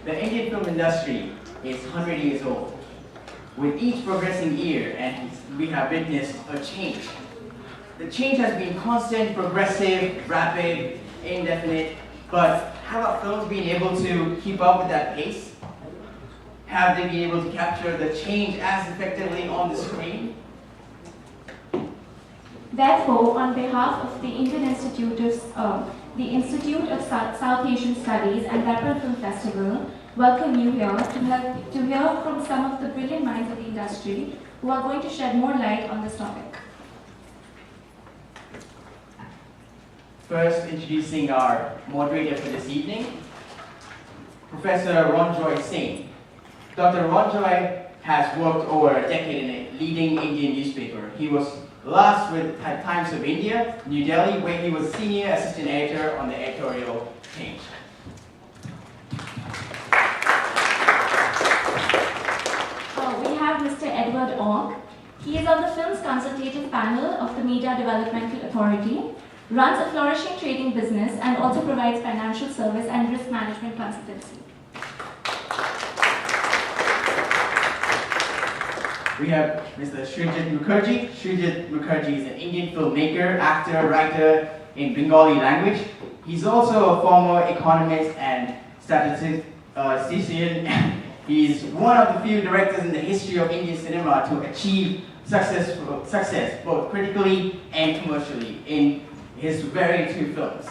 The Indian film industry is 100 years old. With each progressing year, and we have witnessed a change. The change has been constant, progressive, rapid, indefinite, but have our films been able to keep up with that pace? Have they been able to capture the change as effectively on the screen? Therefore, on behalf of the Indian Institute of South Asian Studies and Veteran Film Festival, welcome you here to hear from some of the brilliant minds of the industry who are going to shed more light on this topic. First, introducing our moderator for this evening, Professor Ronojoy Singh. Dr. Ronojoy has worked over a decade in a leading Indian newspaper. He was last with Times of India, New Delhi, where he was senior assistant editor on the editorial page. We have Mr. Edward Ong. He is on the Films Consultative Panel of the Media Developmental Authority, runs a flourishing trading business, and also provides financial service and risk management consultancy. We have Mr. Srijit Mukherji. Srijit Mukherji is an Indian filmmaker, actor, writer in Bengali language. He's also a former economist and statistician. He's one of the few directors in the history of Indian cinema to achieve success both critically and commercially in his very few films.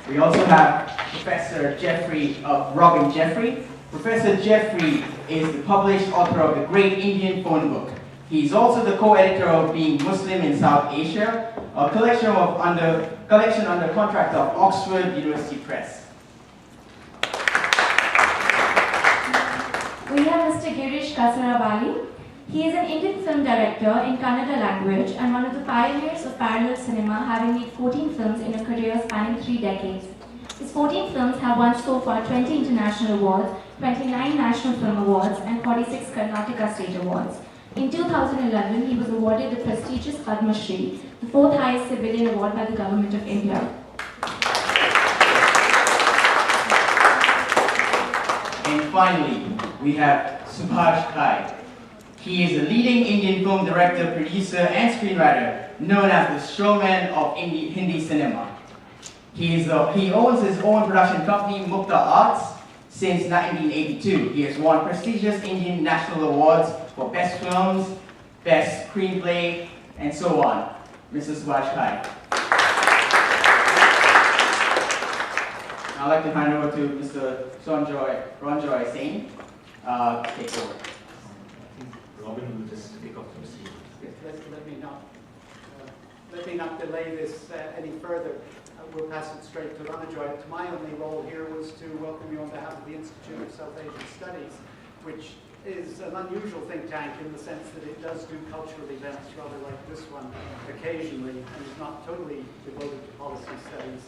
We also have Professor Robin Jeffrey. Professor Jeffrey is the published author of the Great Indian Phone Book. He's also the co-editor of Being Muslim in South Asia, a collection under contract of Oxford University Press. We have Mr. Girish Kasaravalli. He is an Indian film director in Kannada language and one of the pioneers of parallel cinema, having made 14 films in a career spanning 3 decades. His 14 films have won so far 20 international awards, 29 national film awards, and 46 Karnataka state awards. In 2011, he was awarded the prestigious Padma Shri, the 4th highest civilian award by the Government of India. And finally, we have Subhash Ghai. He is a leading Indian film director, producer, and screenwriter, known as the showman of Hindi cinema. He owns his own production company, Mukta Arts, since 1982. He has won prestigious Indian national awards for best films, best screenplay, and so on. Mr. Subhash Ghai. I'd like to hand over to Mr. Ronojoy Singh. Take over. Robin will just take off from seat. Let me not delay this any further. We'll pass it straight to Ronojoy. My only role here was to welcome you on behalf of the Institute of South Asian Studies, which is an unusual think tank in the sense that it does do cultural events, rather like this one, occasionally, and is not totally devoted to policy studies.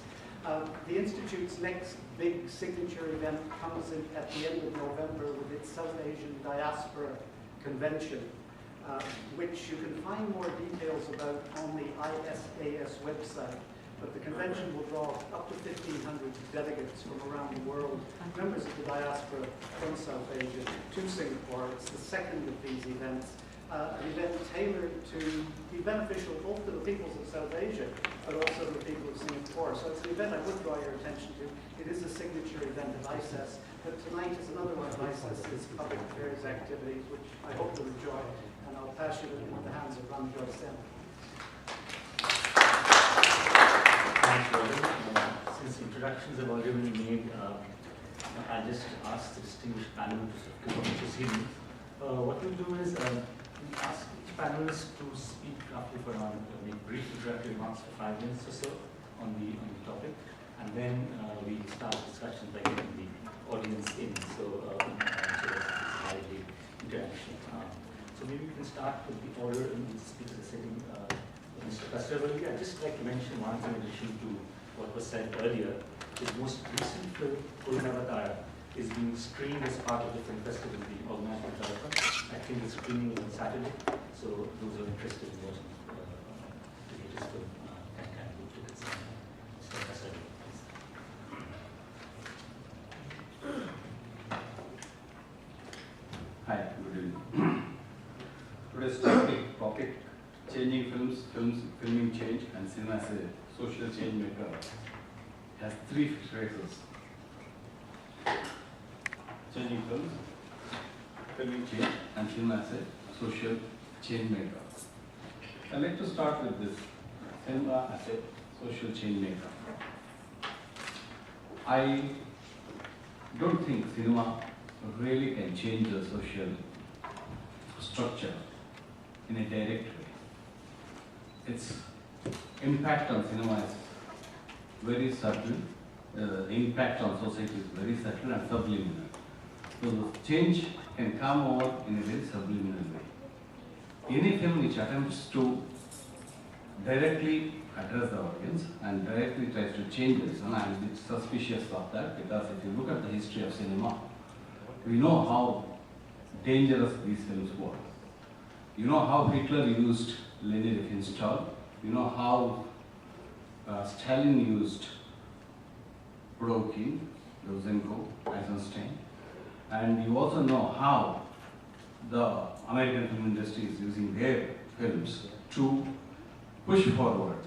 The Institute's next big signature event comes in at the end of November with its South Asian Diaspora Convention, which you can find more details about on the ISAS website. But the convention will draw up to 1,500 delegates from around the world, members of the diaspora from South Asia, to Singapore. It's the second of these events, an event tailored to be beneficial both to the peoples of South Asia, but also to the people of Singapore. So it's an event I would draw your attention to. It is a signature event of ISAS, but tonight is another one of ISAS's public affairs activities, which I hope you'll enjoy. And I'll pass you into the hands of Ronojoy Singh. Thanks, Robin. Since introductions have already been made, I'll just ask the distinguished panel to kick off the proceedings. What we'll do is ask each panelist to speak roughly for around make brief introductory remarks for 5 minutes or so on the topic, and then we start discussion by getting the audience in. So that's lively interaction. So maybe we can start with the order in the speakers are sitting. Mr. Kasaravalli, I'd just like to mention one thing in addition to what was said earlier. His most recent film, Kurunavatar, is being screened as part of the film festival being organized by Jalapa. I think the screening is on Saturday, so those who are interested in watching the latest film can book tickets. Mr. Kasaravalli. changing filming change, and cinema as a social change maker has three phrases. Changing films, filming change, and cinema as a social change maker. I'd like to start with this, cinema as a social change maker. I don't think cinema really can change the social structure in a direct way. Its impact on cinema is very subtle. The impact on society is very subtle and subliminal. So the change can come over in a very subliminal way. Any film which attempts to directly address the audience and directly tries to change this, and I'm a bit suspicious of that, because if you look at the history of cinema, we know how dangerous these films were. You know how Hitler used Leni Riefenstahl. You know how Stalin used Brokin, Rosenko, Eisenstein. And you also know how the American film industry is using their films to push forward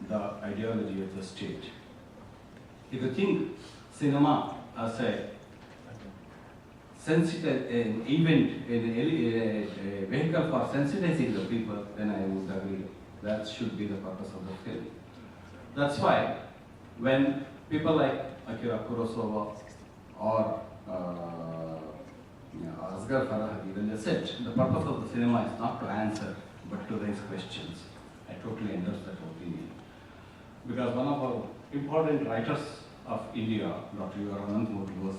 the ideology of the state. If you think cinema as a an event, a vehicle for sensitizing the people, then I would agree that should be the purpose of the film. That's why when people like Akira Kurosawa or Asghar Farhadi, when they said the purpose of the cinema is not to answer but to raise questions, I totally endorse that opinion. Because one of our important writers of India, Dr. U.R. Anantmurthy, was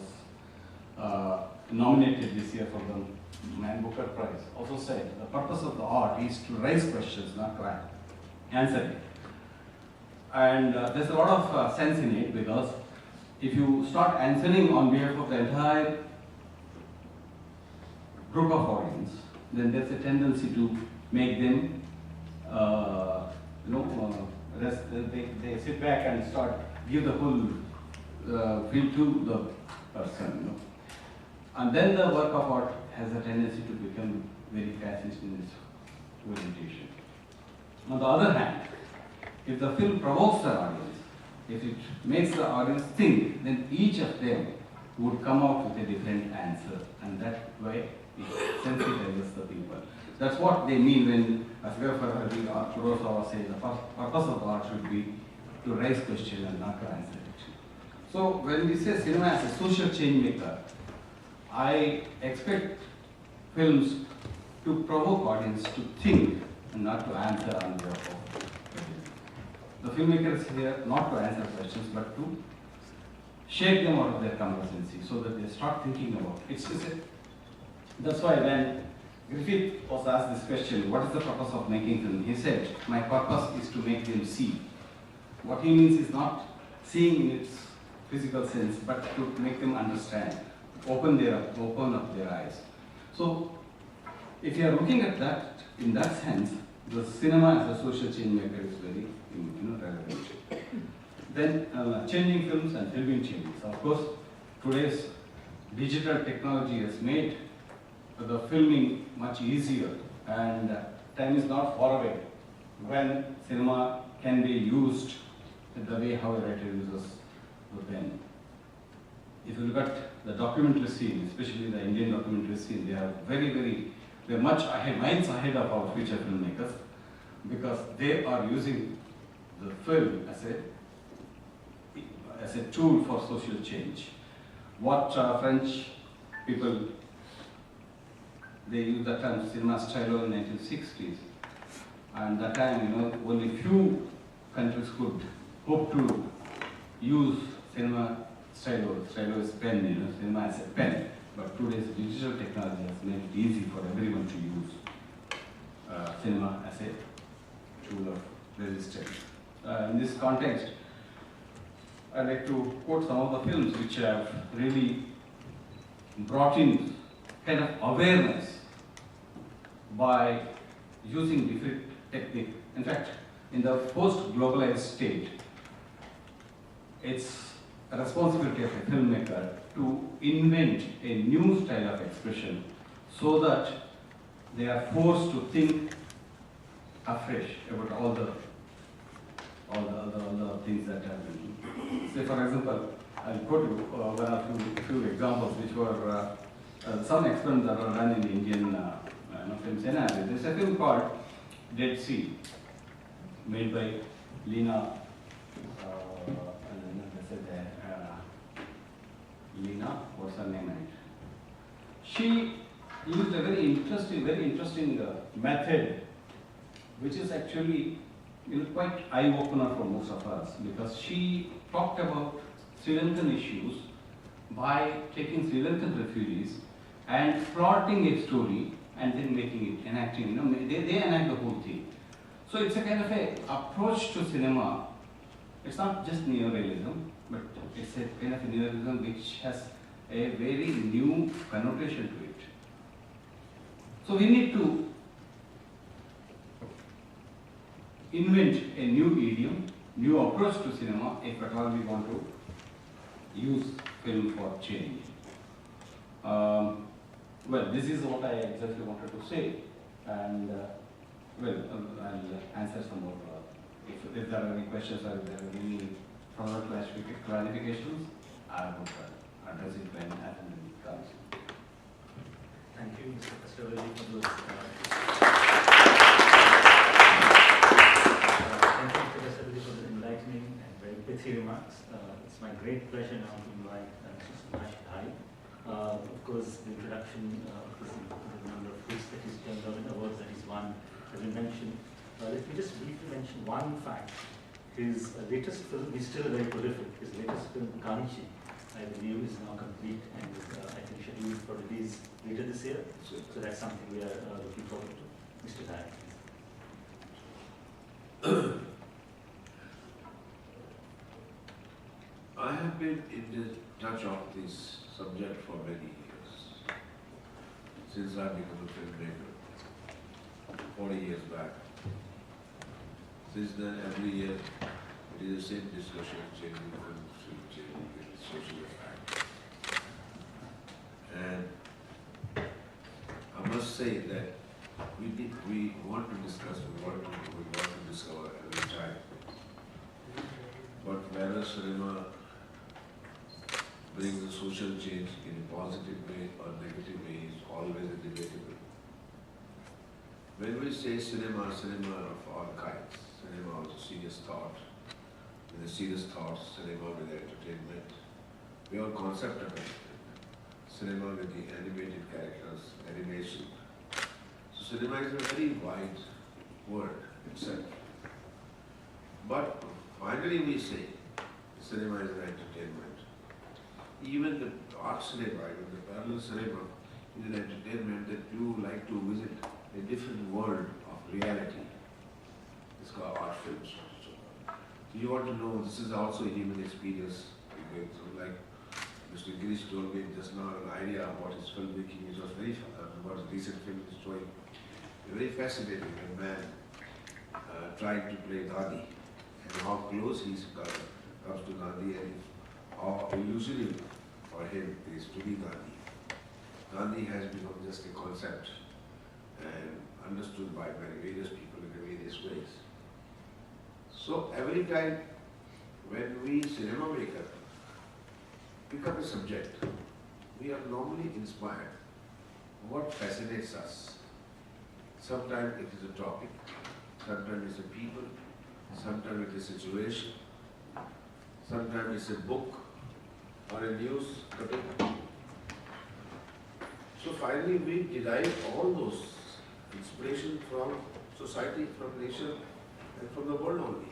nominated this year for the Man Booker Prize, also said the purpose of the art is to raise questions, not to answer it. And there's a lot of sense in it, because if you start answering on behalf of the entire group of audience, then there's a tendency to make them, they sit back and start give the whole feel to the person. And then the work of art has a tendency to become very fascist in its orientation. On the other hand, if the film provokes the audience, if it makes the audience think, then each of them would come out with a different answer, and that way it sensitizes the people. That's what they mean when Asghar Farhadi or Kurosawa say the purpose of the art should be to raise questions and not to answer it. So when we say cinema as a social change maker, I expect films to provoke audience to think and not to answer on their own. The filmmaker is here not to answer questions, but to shake them out of their complacency so that they start thinking about it. That's why when Griffith was asked this question, what is the purpose of making film? He said, my purpose is to make them see. What he means is not seeing in its physical sense, but to make them understand. Open up their eyes. So, if you are looking at that in that sense, the cinema as a social change maker is very relevant. Then changing films and filming changes. Of course, today's digital technology has made the filming much easier, and time is not far away when cinema can be used the way how a writer uses the pen. If you look at the documentary scene, especially the Indian documentary scene, they are they're much ahead, miles ahead of our future filmmakers, because they are using the film as a tool for social change. What French people, they use the term cinema stylo in the 1960s, and that time, only few countries could hope to use cinema stylo is pen, cinema as a pen. But today's digital technology has made it easy for everyone to use cinema as a tool of resistance. In this context, I'd like to quote some of the films which have really brought in kind of awareness by using different technique. In fact, in the post-globalized state, it's a responsibility of a filmmaker to invent a new style of expression so that they are forced to think afresh about all the things that have been. Say for example, I'll quote you one or few examples which were some experiments that were done in the Indian film scenario. There's a film called Dead Sea, made by Lena. Lena, what's her name? She used a very interesting method, which is actually quite eye-opener for most of us, because she talked about Sri Lankan issues by taking Sri Lankan refugees and plotting a story and then making it, enacting, they enact the whole thing. So it's a kind of a approach to cinema. It's not just neorealism, but it's a kind of a neorealism which has a very new connotation to it. So we need to invent a new idiom, new approach to cinema if at all we want to use film for change. Well, this is what I exactly wanted to say, and I'll answer some more. If there are any questions or if there are any further clarifications, I will address it when it comes. Thank you, Mr. Kasaravalli, for those. Thank you, Mr. Kasaravalli, for the enlightening and very pithy remarks. It's my great pleasure now to invite Mr. Subhash Ghai. Of course, the introduction of the number of books that he's done, awards that he's won, has been mentioned. Let me just briefly mention one fact. His latest film, he's still very prolific. His latest film, Ghai, I believe, is now complete and I think scheduled for release later this year. So that's something we are looking forward to. Mr. Ghai. I have been in the touch of this subject for many years, since I became a filmmaker, 40 years back. Since then, every year, it is the same discussion, changing films, changing social effect. And I must say that we want to discuss, we want to discover every time. But whether cinema brings a social change in a positive way or negative way is always a debatable. When we say cinema of all kinds, cinema with serious thought, with a serious thought, cinema with entertainment, we have a concept of entertainment. Cinema with the animated characters, animation. So cinema is a very wide word itself. But finally we say cinema is an entertainment. Even the art cinema, even the parallel cinema is an entertainment that you like to visit a different world of reality. It's called art films. So you want to know this is also a human experience. So like Mr. Girish told me just now an idea of what is filmmaking, which was very what a recent film is showing. Very fascinating, a man trying to play Gandhi and how close he comes to Gandhi and how illusory for him is to be Gandhi. Gandhi has become just a concept and understood by various people in various ways. So every time when we cinema maker pick up a subject, we are normally inspired. What fascinates us? Sometimes it is a topic, sometimes it's a people, sometimes it is a situation, sometimes it's a book or a news cutting. So finally we derive all those inspiration from society, from nature and from the world only.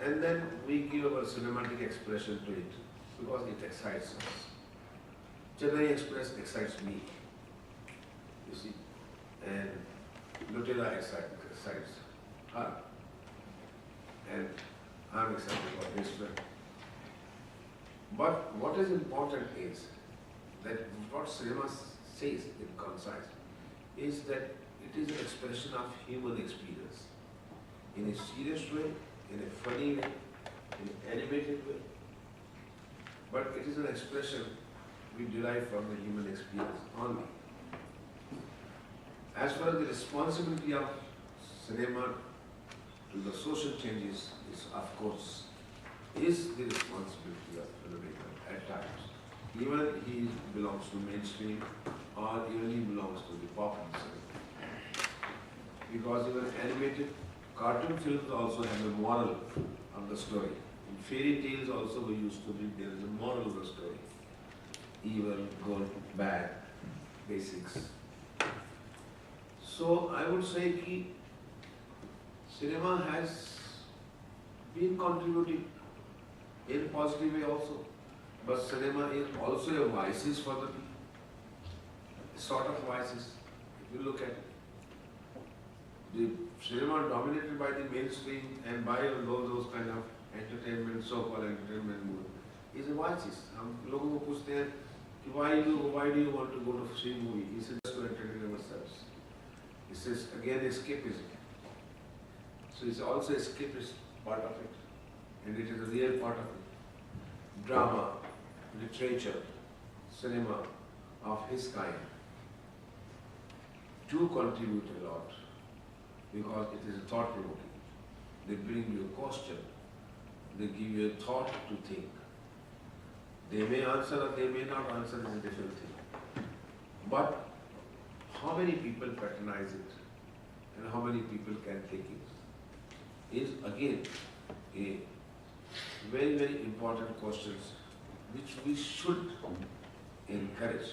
And then we give our cinematic expression to it because it excites us. Chennai Express excites me, you see, and Nutella excites her. And I'm excited about this film. But what is important is that what cinema says in concise is that it is an expression of human experience in a serious way, in a funny way, in an animated way. But it is an expression we derive from the human experience only. As far as the responsibility of cinema to the social changes is, of course, is the responsibility of filmmaker at times. Even he belongs to mainstream or even he belongs to the popular cinema. Because even animated cartoon films also have a moral of the story. In fairy tales also we used to read there is a moral of the story. Evil, good, bad, basics. So I would say that cinema has been contributing in a positive way also. But cinema is also a vices for the people. Sort of vices. If you look at it. The cinema dominated by the mainstream and by those kind of entertainment, so-called entertainment movie, is a vices. हम लोगों को पूछते हैं कि why do you want to go to see movie? He says just to entertain ourselves. He says again escapism. So it's also escapist part of it, and it is a real part of it. Drama, literature, cinema of his kind do contribute a lot because it is thought-provoking. They bring you a question, they give you a thought to think. They may answer or they may not answer is a different thing. But how many people patronize it and how many people can take it is again a very, very important questions which we should encourage.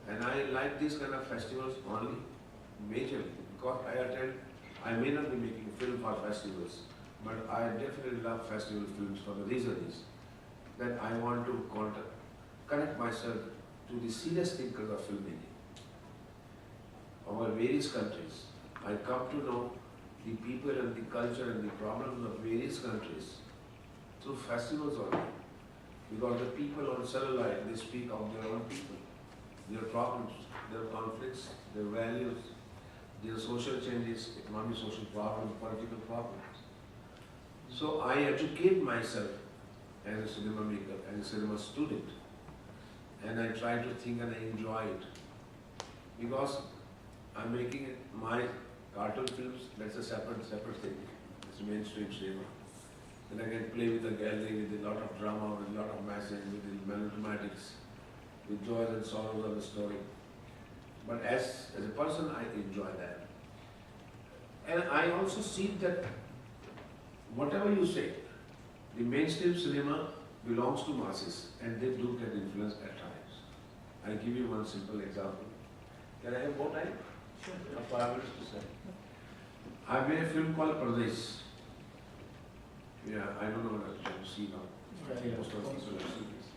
And I like these kind of festivals only majorly because I may not be making film for festivals, but I definitely love festival films for the reason is that I want to connect myself to the serious thinkers of filmmaking. Our various countries, I come to know the people and the culture and the problems of various countries through festivals only. Because the people on cellulite, they speak of their own people, their problems, their conflicts, their values, their social changes, economic, social problems, political problems. So I educate myself as a cinema maker, as a cinema student, and I try to think and I enjoy it. Because I'm making it my cartoon films, that's a separate thing. It's mainstream cinema. Then I can play with a gallery with a lot of drama, with a lot of message, with the melodramatics, with joys and sorrows of the story. But as a person, I enjoy that. And I also see that whatever you say, the mainstream cinema belongs to masses and they do get influence at times. I'll give you one simple example. Can I have more time? Sure. 5 minutes to say. I made a film called Pradesh. Yeah, I don't know what you see now. Most of people have seen this.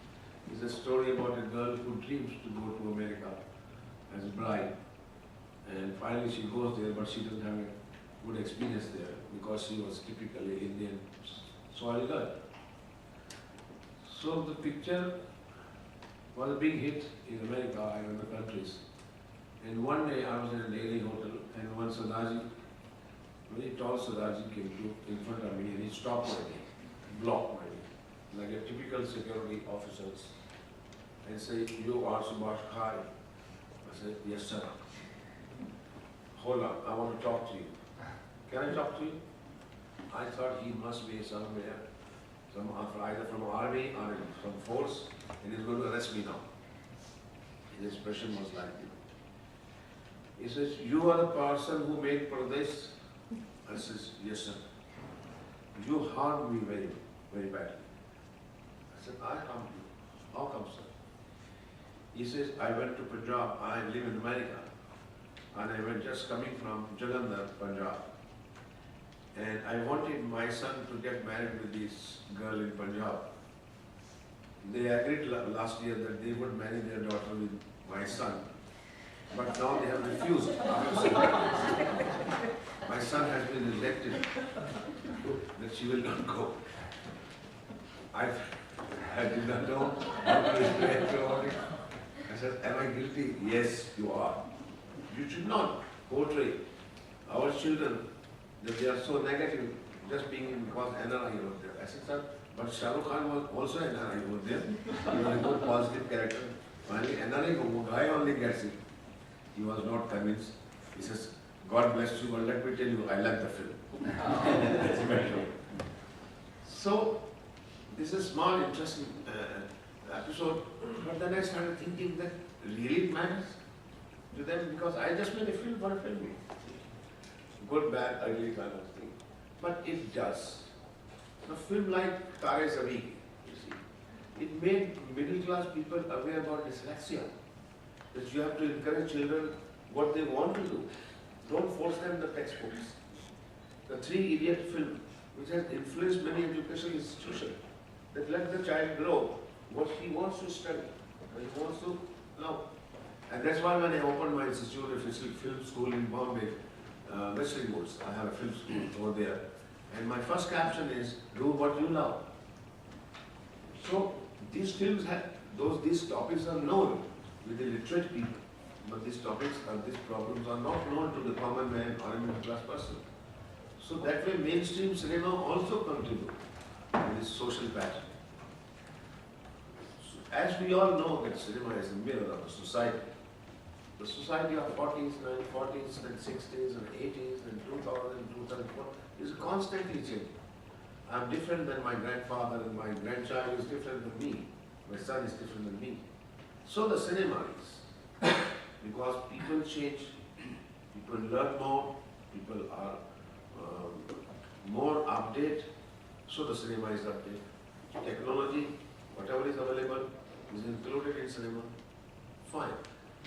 It's a story about a girl who dreams to go to America as a bride. And finally she goes there, but she doesn't have a good experience there because she was typically Indian soil girl. So the picture was a big hit in America and other countries. And one day I was in a Delhi hotel and one Sardaji, very tall Sardaji came to in front of me and he stopped my way, blocked my way, like a typical security officers, and said, "You are Subhash Ghai." I said, "Yes, sir." "Hold on, I want to talk to you." "Can I talk to you?" I thought he must be somewhere, either from army or from force, and he's going to arrest me now. His expression was like this. He says, "You are the person who made Pradesh." I says, "Yes, sir." "You harmed me very, very badly." I said, "I harmed you. How come, sir?" He says, "I went to Punjab. I live in America. And I was just coming from Jalandhar, Punjab. And I wanted my son to get married with this girl in Punjab. They agreed last year that they would marry their daughter with my son. But now they have refused. My son has been rejected that she will not go. I did not know how to react about it. I said, "Am I guilty?" "Yes, you are. You should not portray our children that they are so negative just being because NRI over there." I said, "Sir, but Shah Rukh Khan was also NRI over there. He was a good positive character. Finally, NRI Ghai only gets it." He was not convinced. He says, God bless you, but let me tell you, I like the film. That's better. So, this is a small, interesting episode, but then I started thinking that really it matters to them, because I just made a film for a film. Good, bad, ugly kind of thing. But it does. A film like Tare Zameen, you see, it made middle class people aware about dyslexia. That you have to encourage children what they want to do. Don't force them the textbooks. The Three Idiot film, which has influenced many educational institutions, that let the child grow what he wants to study, what he wants to know. And that's why when I opened my institute, a film school in Bombay, Western Woods, I have a film school over there. And my first caption is, do what you love. So these films have, these topics are known with the literate people, but these topics and these problems are not known to the common man or a middle class person. So that way mainstream cinema also contributes to this social pattern. So as we all know that cinema is a mirror of the society. The society of 40s, 1940s, and 60s, and 80s, and 2000, 2004 is constantly changing. I'm different than my grandfather, and my grandchild is different than me. My son is different than me. So the cinema is. Because people change, people learn more, people are more updated, so the cinema is updated. Technology, whatever is available, is included in cinema. Fine.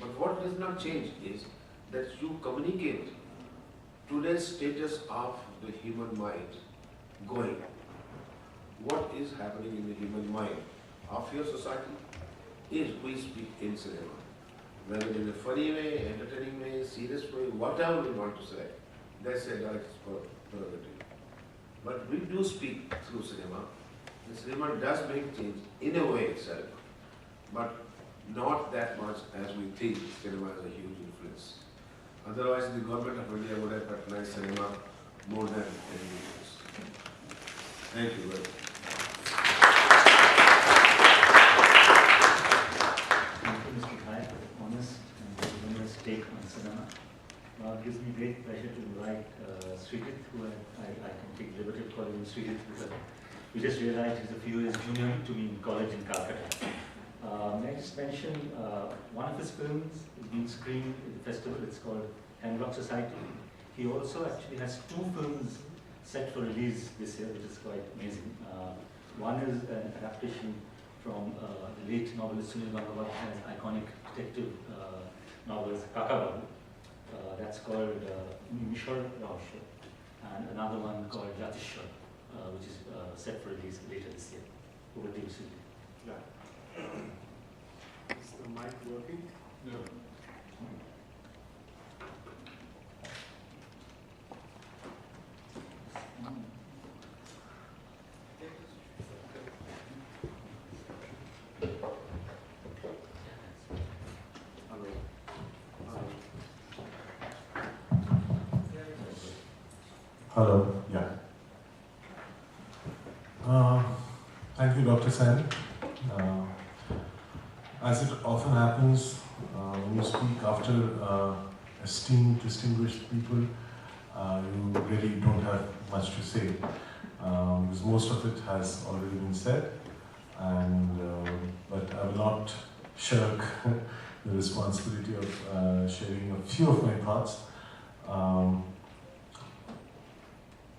But what does not change is that you communicate today's status of the human mind going. What is happening in the human mind of your society is we speak in cinema. Whether in a funny way, entertaining way, serious way, whatever we want to say, that's a direct prerogative. But we do speak through cinema. The cinema does make change in a way itself, but not that much as we think cinema has a huge influence. Otherwise, the government of India would have patronized cinema more than anything else. Thank you very much. Thank you, Mr. Ghai, for the honest and luminous take on cinema. It gives me great pleasure to invite Srijit, who I can take liberty of calling him Srijit because we just realized he's a few years junior to me in college in Calcutta. May I just mention one of his films is being screened at the festival. It's called Hemlock Society. He also actually has two films set for release this year, which is quite amazing. One is an adaptation from the late novelist Sunil Gangavardhan's iconic detective novels Kasaravalli. That's called Mishar Rausha, and another one called Jatishwar, which is set for release later this year. Over to you, Sujit. Yeah. Is the mic working? No. Hello, yeah. Thank you, Dr. Sen. As it often happens, when you speak after esteemed, distinguished people, you really don't have much to say, because most of it has already been said, and but I will not shirk the responsibility of sharing a few of my thoughts.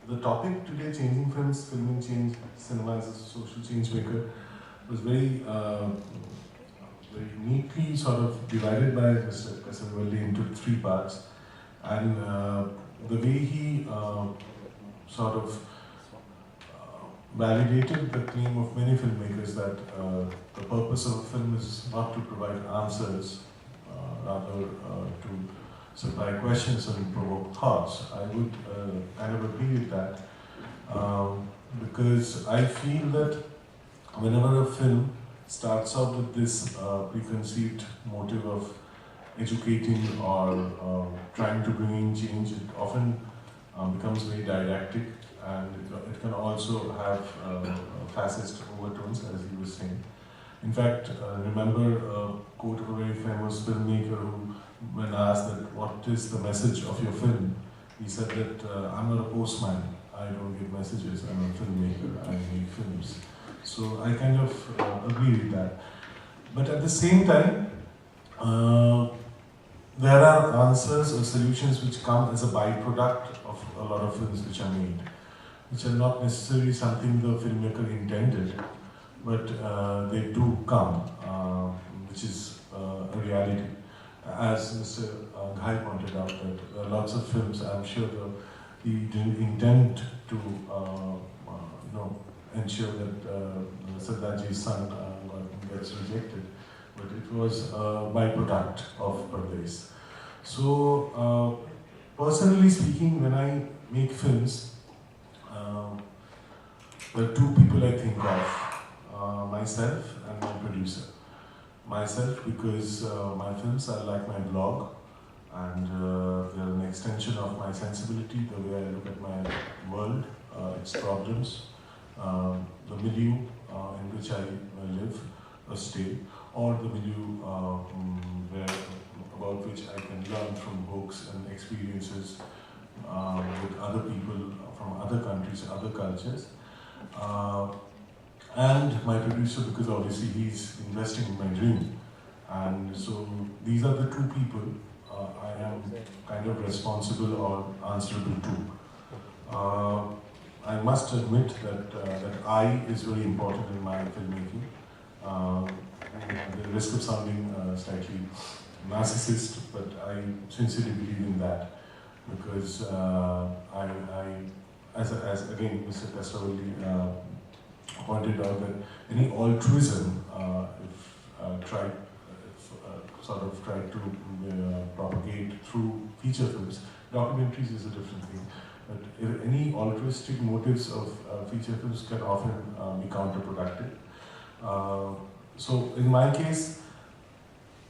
The topic today, changing films, filming change, cinema as a social change maker, was very neatly sort of divided by Mr. Kasaravalli into three parts. And the way he sort of validated the claim of many filmmakers that the purpose of a film is not to provide answers, rather to supply questions and provoke thoughts. I would kind of agree with that, because I feel that whenever a film starts out with this preconceived motive of educating or trying to bring in change, it often becomes very didactic, and it can also have fascist overtones, as he was saying. In fact, remember a quote of a very famous filmmaker who, when asked that what is the message of your film, he said that I'm not a postman, I don't give messages, I'm a filmmaker, I make films. So I kind of agree with that. But at the same time, there are answers or solutions which come as a byproduct of a lot of films which are made, which are not necessarily something the filmmaker intended, but they do come, which is a reality. As Mr. Ghai pointed out, that lots of films, I'm sure he didn't intend to ensure that Sardarji's son gets rejected, but it was a byproduct of Pardesh. So, personally speaking, when I make films, there are two people I think of, myself and my producer. Myself because my films are like my blog, and they're an extension of my sensibility, the way I look at my world, its problems, the milieu in which I live or stay, or the milieu about which I can learn from books and experiences with other people from other countries, other cultures. And my producer, because obviously he's investing in my dream. And so these are the two people I am kind of responsible or answerable to. I must admit that I is very important in my filmmaking. At the risk of sounding slightly narcissist, but I sincerely believe in that, because as again Mr. Kasaravalli pointed out, that any altruism, if sort of tried to propagate through feature films, documentaries is a different thing. But if any altruistic motives of feature films can often be counterproductive. So in my case,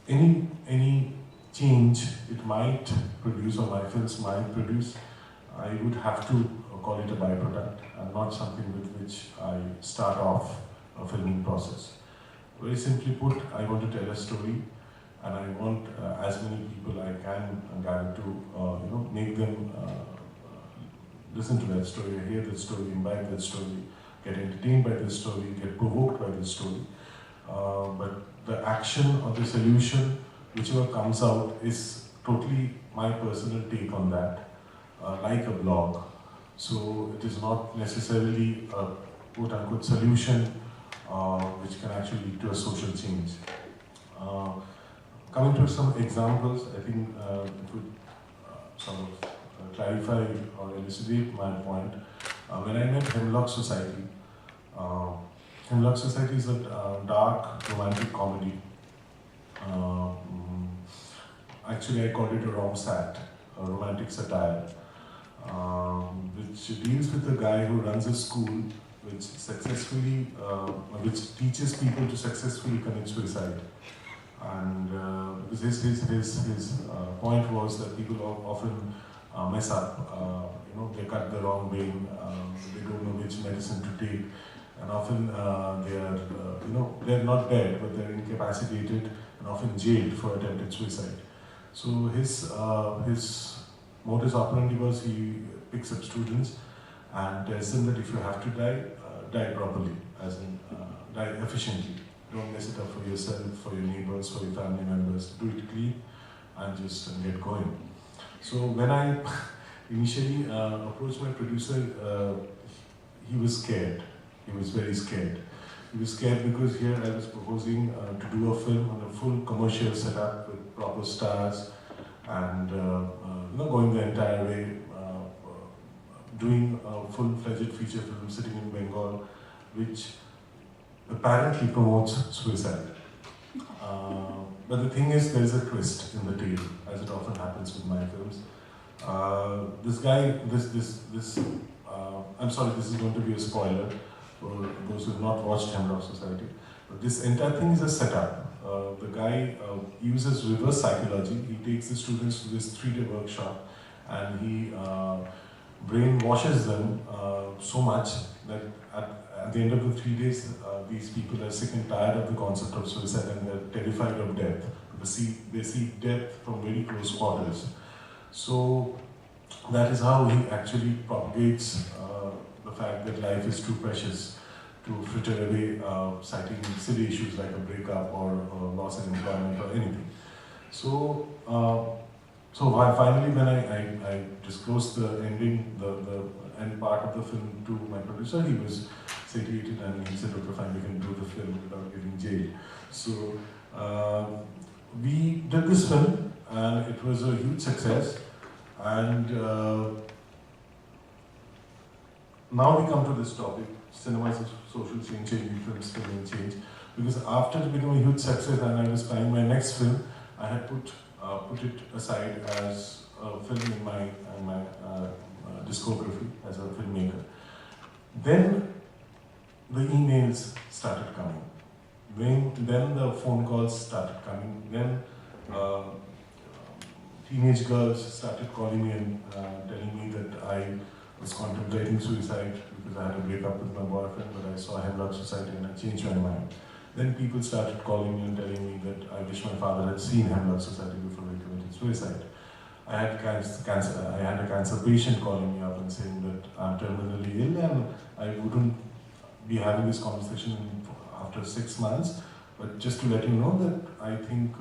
any change it might produce, or my films might produce, I would have to call it a byproduct and not something with which I start off a filming process. Very simply put, I want to tell a story, and I want as many people I can gather to make them listen to that story, hear that story, imbibe that story, get entertained by this story, get provoked by this story. But the action or the solution, whichever comes out, is totally my personal take on that, like a blog. So it is not necessarily a quote-unquote solution which can actually lead to a social change. Coming to some examples, I think it would sort of clarify or elucidate my point. When I met Hemlock Society, Hemlock Society is a dark romantic comedy. Actually, I called it a rom-sat, a romantic satire, which deals with a guy who runs a school which successfully, which teaches people to successfully commit suicide. And because his point was that people often mess up, they cut the wrong vein, they don't know which medicine to take, and often they are, they're not dead, but they're incapacitated and often jailed for attempted suicide. So his modus operandi was he picks up students and tells them that if you have to die, die properly, as in die efficiently. Don't mess it up for yourself, for your neighbors, for your family members. Do it clean and just get going. So when I initially approached my producer, he was scared. He was very scared. He was scared because here I was proposing to do a film on a full commercial setup with proper stars and going the entire way, doing a full-fledged feature film sitting in Bengal, which apparently promotes suicide. But the thing is, there is a twist in the tale, as it often happens with my films. This guy, I'm sorry, this is going to be a spoiler for those who have not watched Hemlock Society. But this entire thing is a setup. The guy uses reverse psychology. He takes the students to this 3-day workshop and he brainwashes them so much that at the end of the 3 days, these people are sick and tired of the concept of suicide and they're terrified of death. They see death from very close quarters. So that is how he actually propagates the fact that life is too precious to fritter away, citing silly issues like a breakup or loss in employment or anything. So, finally when I disclosed the ending, the end part of the film to my producer, he was satiated and he said, okay fine, we can do the film without getting jailed. So we did this film and it was a huge success, and now we come to this topic, cinema as a social change, changing films, film change, because after it became a huge success and I was planning my next film, I had put it aside as a film in my discography as a filmmaker. Then the emails started coming. Then the phone calls started coming. Then teenage girls started calling me and telling me that I was contemplating suicide because I had a breakup with my boyfriend, but I saw Hemlock Society and I changed my mind. Then people started calling me and telling me that I wish my father had seen Hemlock Society before he committed suicide. I had a cancer patient calling me up and saying that I'm terminally ill and I wouldn't be having this conversation after 6 months, but just to let you know that I think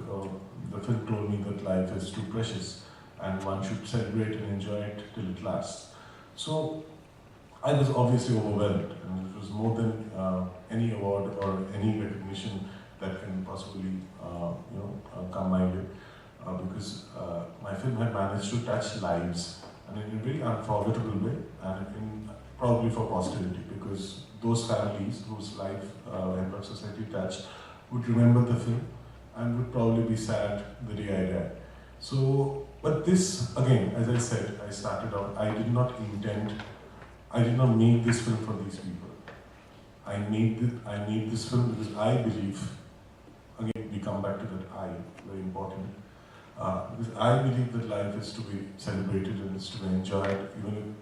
the film told me that life is too precious and one should celebrate and enjoy it till it lasts. So I was obviously overwhelmed, and it was more than any award or any recognition that can possibly come my way, because my film had managed to touch lives, and in a very unforgettable way, and probably for posterity, because those families whose life Hemlock Society touched would remember the film and would probably be sad the day I died. So, but this, again, as I said, I started out, I did not make this film for these people. I made this film because I believe, again, we come back to that I, very important, because I believe that life is to be celebrated and is to be enjoyed, even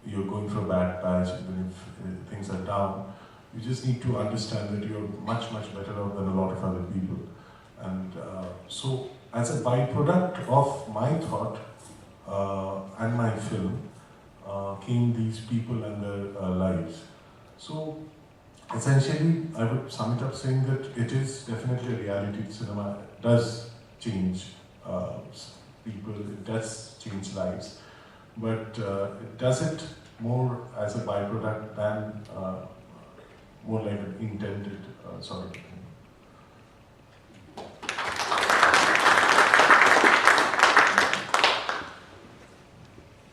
if you're going for a bad patch, even if things are down. You just need to understand that you're much, much better off than a lot of other people. And so, as a byproduct of my thought and my film, came these people and their lives. So, essentially, I would sum it up saying that it is definitely a reality. Cinema does change people, it does change lives, but it does it more as a byproduct than more like an intended sort of thing.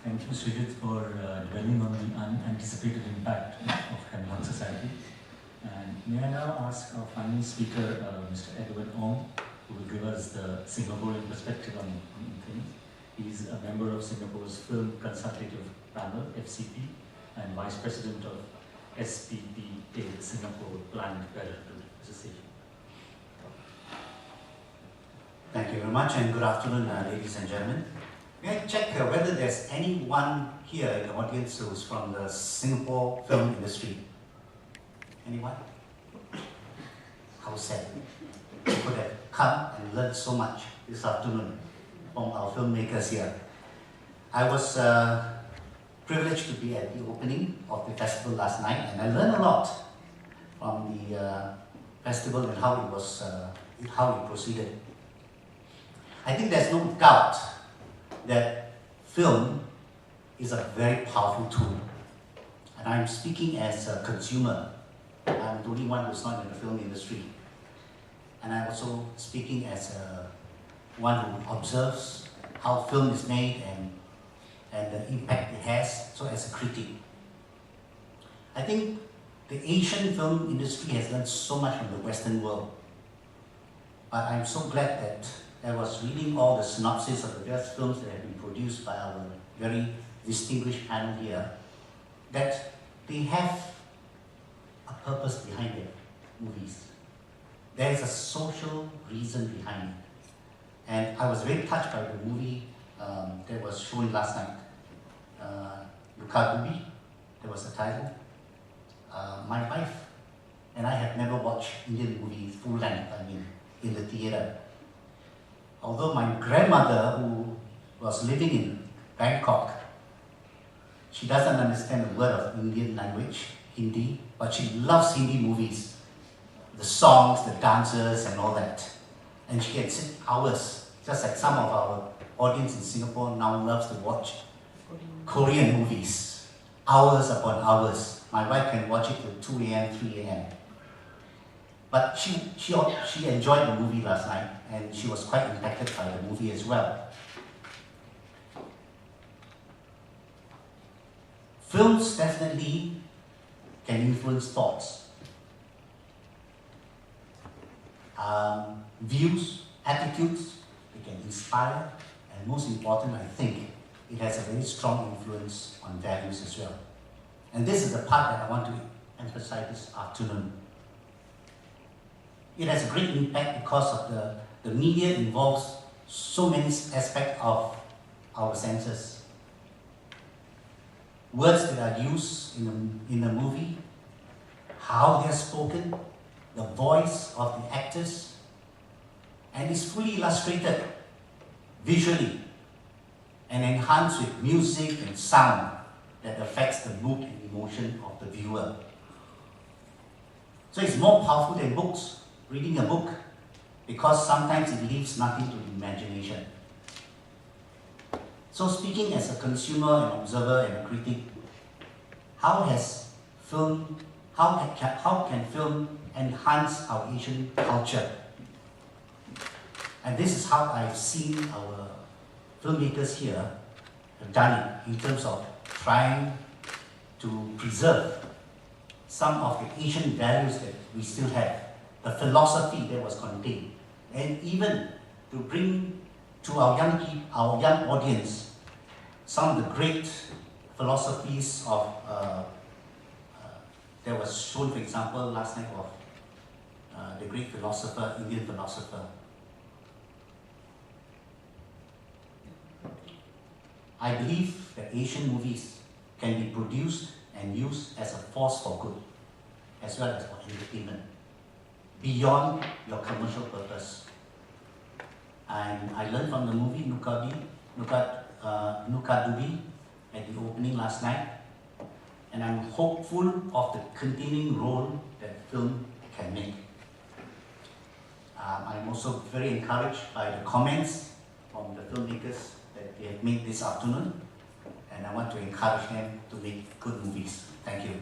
Thank you, Srijit, for dwelling on the unanticipated impact of Hemlock Society. And may I now ask our final speaker, Mr. Edward Ong, who will give us the Singaporean perspective on things. He's a member of Singapore's Film Consultative Panel, FCP, and Vice President of SPPA, Singapore Planned Parenthood Association. Thank you very much, and good afternoon, ladies and gentlemen. May I check whether there's anyone here in the audience who's from the Singapore film industry? Anyone? How sad. You could have come and learned so much this afternoon from our filmmakers here. I was privileged to be at the opening of the festival last night, and I learned a lot from the festival and how it was, how it proceeded. I think there's no doubt that film is a very powerful tool, and I'm speaking as a consumer. I'm the only one who's not in the film industry, and I'm also speaking as one who observes how film is made and the impact it has, so as a critic. I think the Asian film industry has learned so much from the Western world, but I'm so glad that I was reading all the synopses of the various films that have been produced by our very distinguished panel here, that they have a purpose behind their movies. There is a social reason behind it. And I was very touched by the movie that was shown last night, Lukagubi, that was the title. my wife and I have never watched Indian movies full length, in the theatre. Although my grandmother, who was living in Bangkok, she doesn't understand a word of Indian language, Hindi, but she loves Hindi movies. The songs, the dances and all that. And she can sit hours, just like some of our audience in Singapore now loves to watch Korean movies. Hours upon hours. My wife can watch it till 2 a.m., 3 a.m. But she enjoyed the movie last night and she was quite impacted by the movie as well. Films definitely can influence thoughts, views, attitudes. It can inspire, and most important, I think, it has a very strong influence on values as well. And this is the part that I want to emphasize this afternoon. It has a great impact because of the media involves so many aspects of our senses. Words that are used in the movie, how they are spoken, the voice of the actors, and is fully illustrated visually and enhanced with music and sound that affects the mood and emotion of the viewer. So it's more powerful than books, reading a book, because sometimes it leaves nothing to the imagination. So speaking as a consumer, an observer and a critic, how can film enhance our Asian culture? And this is how I've seen our filmmakers here have done it in terms of trying to preserve some of the Asian values that we still have, the philosophy that was contained, and even to bring to our young audience some of the great philosophies of that was shown, for example, last night of the great philosopher, Indian philosopher. I believe that Asian movies can be produced and used as a force for good, as well as for entertainment, beyond your commercial purpose. And I learned from the movie Nukadubi at the opening last night, and I'm hopeful of the continuing role that film can make. I'm also very encouraged by the comments from the filmmakers that they have made this afternoon, and I want to encourage them to make good movies. Thank you.